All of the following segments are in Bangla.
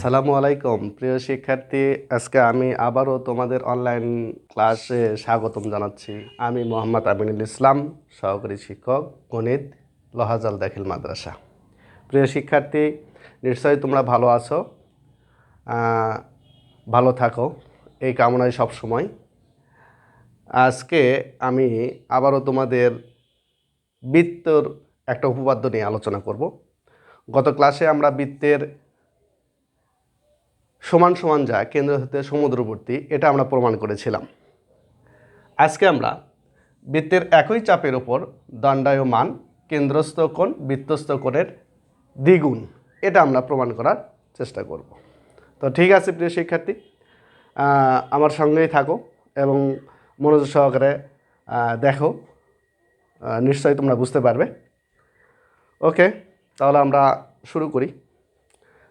আসসালামু আলাইকুম প্রিয় শিক্ষার্থী, আজকে আমি আবারও তোমাদের অনলাইন ক্লাসে স্বাগতম জানাচ্ছি। আমি মোহাম্মদ আমিনুল ইসলাম, সহকারী শিক্ষক, গণিত, লহাজাল দাখিল মাদ্রাসা। প্রিয় শিক্ষার্থী, নিশ্চয়ই তোমরা ভালো আছো, ভালো থাকো এই কামনায় সব সময়। আজকে আমি আবারও তোমাদের বৃত্তর একটা উপপাদ্য নিয়ে আলোচনা করব। গত ক্লাসে আমরা বৃত্তের সমান সমান যা কেন্দ্র হতে সমুদ্রবর্তী এটা আমরা প্রমাণ করেছিলাম। আজকে আমরা বৃত্তের একই চাপের ওপর দণ্ডায়মান কেন্দ্রস্থ কোণ বৃত্তস্থ কোণের দ্বিগুণ এটা আমরা প্রমাণ করার চেষ্টা করব। তো ঠিক আছে প্রিয় শিক্ষার্থী, আমার সঙ্গেই থাকো এবং মনোযোগ সহকারে দেখো, নিশ্চয়ই তোমরা বুঝতে পারবে। ওকে, তাহলে আমরা শুরু করি।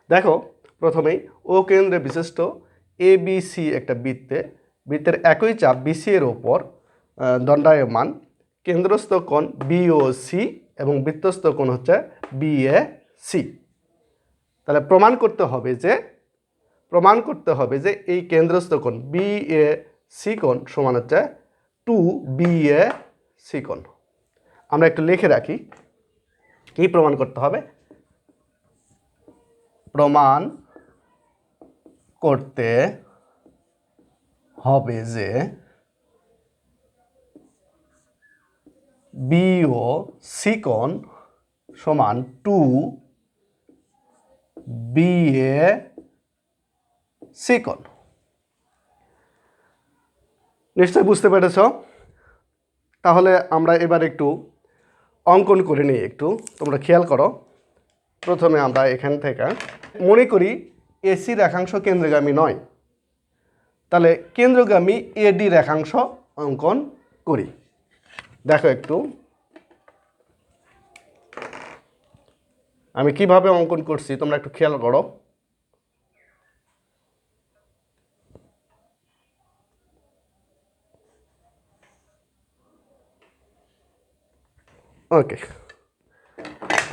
দেখো, প্রথমেই ও কেন্দ্রে বিশিষ্ট এবিসি একটা বৃত্তের একই চাপ বিসি এর ওপর দণ্ডায়মান কেন্দ্রস্থ কোণ বিওসি এবং বৃত্তস্থ কোণ হচ্ছে বিএসি। তাহলে প্রমাণ করতে হবে যে এই কেন্দ্রস্থ কোণ বিএসি কোণ সমান হচ্ছে 2BAC কোণ। আমরা একটু লিখে রাখি কি প্রমাণ করতে হবে। প্রমাণ করতে হবে যে বিওসি কোণ সমান 2BAC কোণ। নিশ্চয়ই বুঝতে পেরেছ। তাহলে আমরা এবার একটু অঙ্কন করে নিই, একটু তোমরা খেয়াল করো। প্রথমে আমরা এখান থেকে মনে করি এসি রেখাংশ কেন্দ্রগামী নয়, তাহলে কেন্দ্রগামী এডি রেখাংশ অঙ্কন করি। দেখো একটু আমি কিভাবে অঙ্কন করছি, তোমরা একটু খেয়াল করো। ওকে,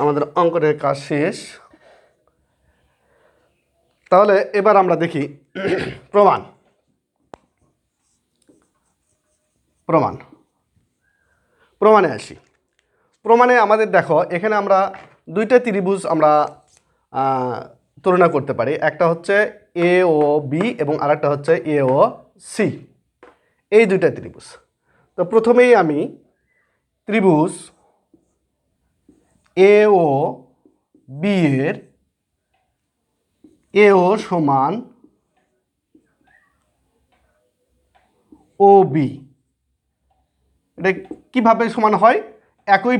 আমাদের অঙ্কনের কাজ শেষ। তাহলে এবার আমরা দেখি প্রমাণে আসি। প্রমাণে আমাদের দেখো এখানে আমরা দুইটা ত্রিভুজ আমরা তুলনা করতে পারি। একটা হচ্ছে এ ও বি এবং আরেকটা হচ্ছে এ ও সি, এই দুইটা ত্রিভুজ। তো প্রথমেই আমি ত্রিভুজ এ ও বি এর এও সমান ও বি, এটা কিভাবে সমান হয়? একই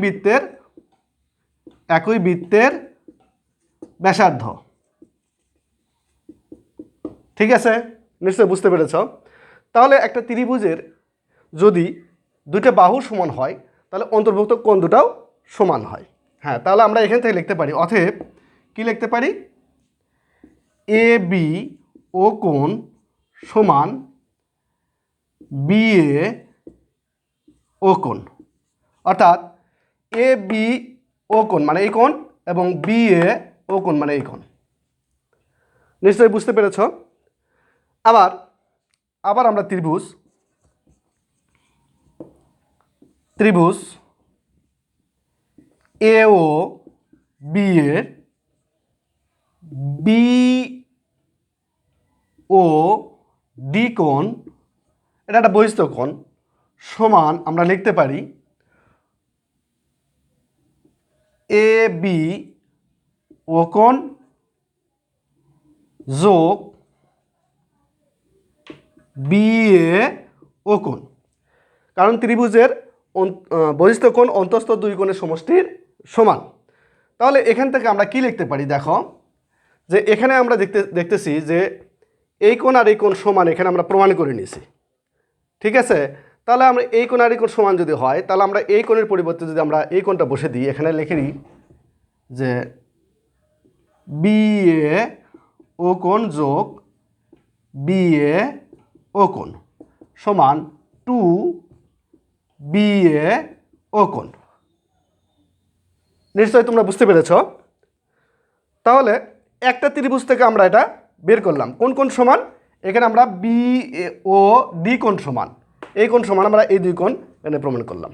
বৃত্তের ব্যাসার্ধ। ঠিক আছে, নিশ্চয়ই বুঝতে পেরেছ। তাহলে একটা ত্রিভুজের যদি দুইটা বাহু সমান হয় তাহলে অন্তর্ভুক্ত কোণ দুটাও সমান হয়। হ্যাঁ, তাহলে আমরা এখান থেকে লিখতে পারি, অতএব কি লিখতে পারি? এ বি ও কোণ সমান বিএ ও কোণ, অর্থাৎ এ বি ও কোণ মানে এই কোণ এবং বিএ ও কোণ মানে এই কোণ। নিশ্চয়ই বুঝতে পেরেছ। আবার আমরা ত্রিভুজ এ ও বি এর বি ও ডি কোণ, এটা একটা বহিস্থ কোণ, সমান আমরা লিখতে পারি এ বি ও কোণ যোগ বি এ ও কোণ। কারণ ত্রিভুজের বহিস্থ কোণ অন্তস্থ দুই কোণের সমষ্টির সমান। তাহলে এখান থেকে আমরা কি লিখতে পারি? দেখো যে এখানে আমরা দেখতেছি যে এই কোণ আর এই কোণ সমান, এখানে আমরা প্রমাণ করে নিয়েছি। ঠিক আছে, তাহলে আমরা এই কোণ আর এই কোণ সমান যদি হয় তাহলে আমরা এই কোণের পরিবর্তে যদি আমরা এই কোণটা বসে দিই, এখানে লিখে দিই যে বি এ ও কোণ যোগ বি এ ও কোণ সমান 2BA ও কোণ। নিশ্চয়ই তোমরা বুঝতে পেরেছ। তাহলে একটা ত্রিভুজ থেকে আমরা এটা বের করলাম। কোন কোণ সমান? এখানে আমরা বি ও ডি কোণ সমান, এই কোণ সমান আমরা এই দুই কোণ এখানে প্রমাণ করলাম।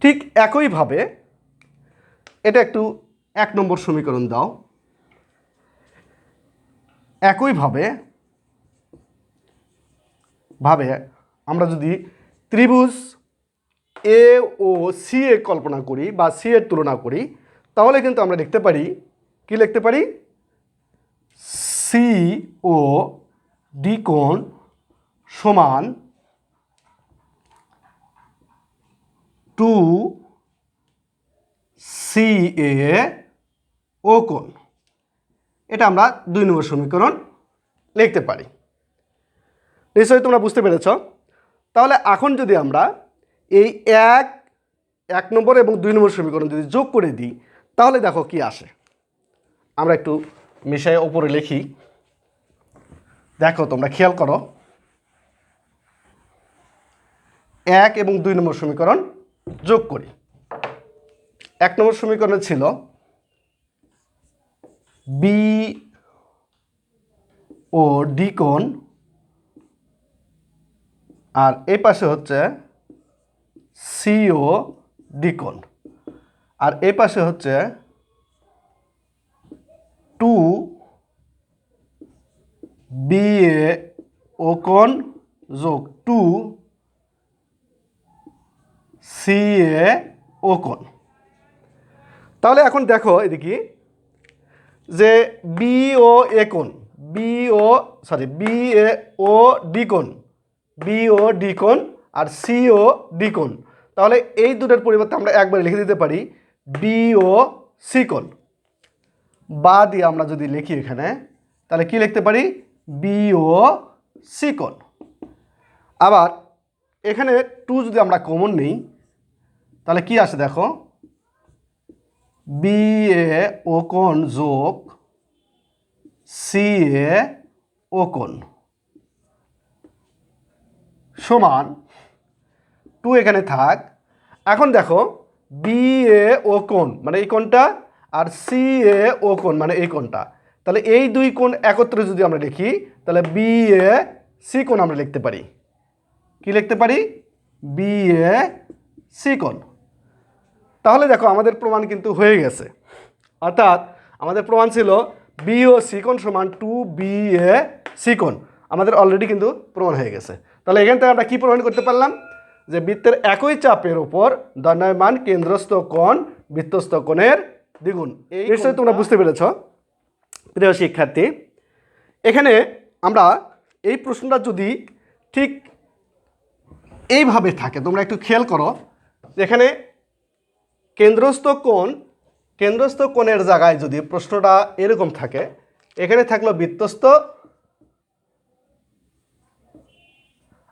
ঠিক একইভাবে এটা একটু 1 নম্বর সমীকরণ দাও। একইভাবে আমরা যদি ত্রিভুজ এ ও সি এ কল্পনা করি বা সি এর তুলনা করি, তাহলে কিন্তু আমরা লিখতে পারি, কি লিখতে পারি? সি ও ডি কোণ সমান 2 সি এ ও কোণ। এটা আমরা 2 নম্বর সমীকরণ লিখতে পারি। নিশ্চয়ই তোমরা বুঝতে পেরেছ। তাহলে এখন যদি আমরা এই 1 নম্বর এবং 2 নম্বর সমীকরণ যদি যোগ করে দিই, তাহলে দেখো কি আসে। আমরা একটু মিশাই ওপরে লিখি, দেখো তোমরা খেয়াল করো। 1 এবং 2 নম্বর সমীকরণ যোগ করি। 1 নম্বর সমীকরণে ছিল বি ও ডি কোণ, আর এই পাশে হচ্ছে সি ও ডি কোণ, আর এই পাশে হচ্ছে 2 বি এ ও কোণ যোগ 2 সি এ ও কোণ। তাহলে এখন দেখো এদিকে যে বি ও এ কোণ, বি এ ও ডি কোণ, বি ও ডি কোণ আর সি ও ডি কোণ। তাহলে এই দুটোর পরিবর্তে আমরা একবারে লিখে দিতে পারি বি ও সি কোণ। বা দিয়ে আমরা যদি লিখি এখানে, তাহলে কি লিখতে পারি? বি ও সি কোণ। আবার এখানে 2 যদি আমরা কমন নিই, তাহলে কি আসে দেখো, বি এ ও কোণ যোগ সি এ ও কোণ সমান 2 এখানে থাক। এখন দেখো বি এ ও কোণ মানে এই কোণটা, আর সি এ ও কোণ মানে এই কোণটা। তাহলে এই দুই কোণ একত্রে যদি আমরা লিখি, তাহলে বি এ সি কোণ আমরা লিখতে পারি। কি লিখতে পারি? বি এ সি কোণ। তাহলে দেখো আমাদের প্রমাণ কিন্তু হয়ে গেছে। অর্থাৎ আমাদের প্রমাণ ছিল বি ও সি কোণ সমান 2 বি এ সি কোণ। আমাদের অলরেডি কিন্তু প্রমাণ হয়ে গেছে। তাহলে এখান থেকে আমরা কি প্রমাণ করতে পারলাম? যে বৃত্তের একই চাপের উপর দণ্ডায়মান কেন্দ্রস্থ কোণ বৃত্তস্থ কোণের দ্বিগুণ। এই নিশ্চয়ই তোমরা বুঝতে পেরেছ প্রিয় শিক্ষার্থী। এখানে আমরা এই প্রশ্নটা যদি ঠিক এইভাবে থাকে, তোমরা একটু খেয়াল করো, এখানে কেন্দ্রস্থ কোণের জায়গায় যদি প্রশ্নটা এরকম থাকে, এখানে থাকলো বৃত্তস্থ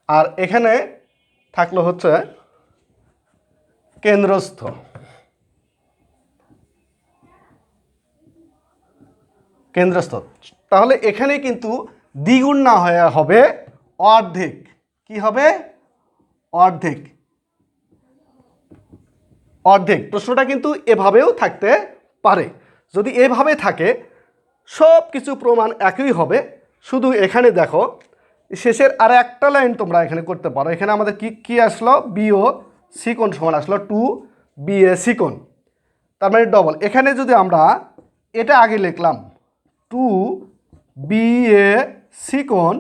আর এখানে থাকলো হচ্ছে কেন্দ্রস্থ। তাহলে এখানে কিন্তু দ্বিগুণ না হয়ে হবে অর্ধেক। কি হবে? অর্ধেক। প্রশ্নটা কিন্তু এভাবেও থাকতে পারে। যদি এভাবে থাকে সব কিছু প্রমাণ একই হবে। শুধু এখানে দেখো শেষের আর একটা লাইন তোমরা এখানে করতে পারো। এখানে আমাদের কি আসলো? বি ও সি কোণ সমান আসলো 2 বি এ সি কোণ, তার মানে ডবল। এখানে যদি আমরা এটা আগে লিখলাম 2 বি এ সি কোণ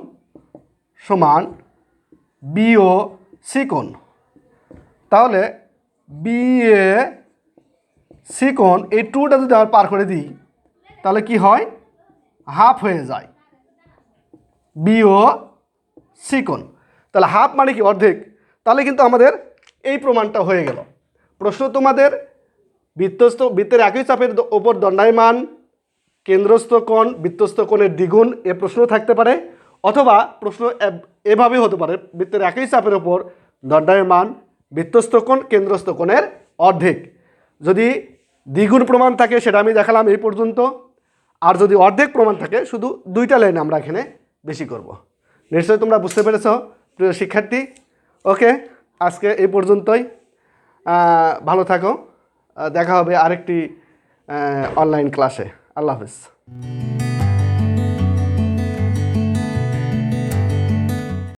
সমান বি ও সি কোণ, তাহলে বি এ সি কোণ এই 2টা যদি আমরা পার করে দিই, তাহলে কি হয়? হাফ হয়ে যায় বি ও সি কোণ। তাহলে হাফ মানে কি? অর্ধেক। তাহলে কিন্তু আমাদের এই প্রমাণটা হয়ে গেল। প্রশ্ন তোমাদের বৃত্তের একই চাপের ওপর দণ্ডায়মান কেন্দ্রস্থ কোণ বৃত্তস্থ কোণের দ্বিগুণ, এ প্রশ্ন থাকতে পারে। অথবা প্রশ্ন এভাবে হতে পারে, বৃত্তের একই চাপের ওপর দণ্ডায়মান বৃত্তস্থ কোণ কেন্দ্রস্থ কোণের অর্ধেক। যদি দ্বিগুণ প্রমাণ থাকে সেটা আমি দেখালাম এই পর্যন্ত। আর যদি অর্ধেক প্রমাণ থাকে শুধু 2টা লাইন আমরা এখানে বেশি করব। নিশ্চয়ই তোমরা বুঝতে পেরেছ প্রিয় শিক্ষার্থী। ওকে, আজকে এই পর্যন্তই। ভালো থাকো। দেখা হবে আরেকটি অনলাইন ক্লাসে। আল্লাহ হাফেজ।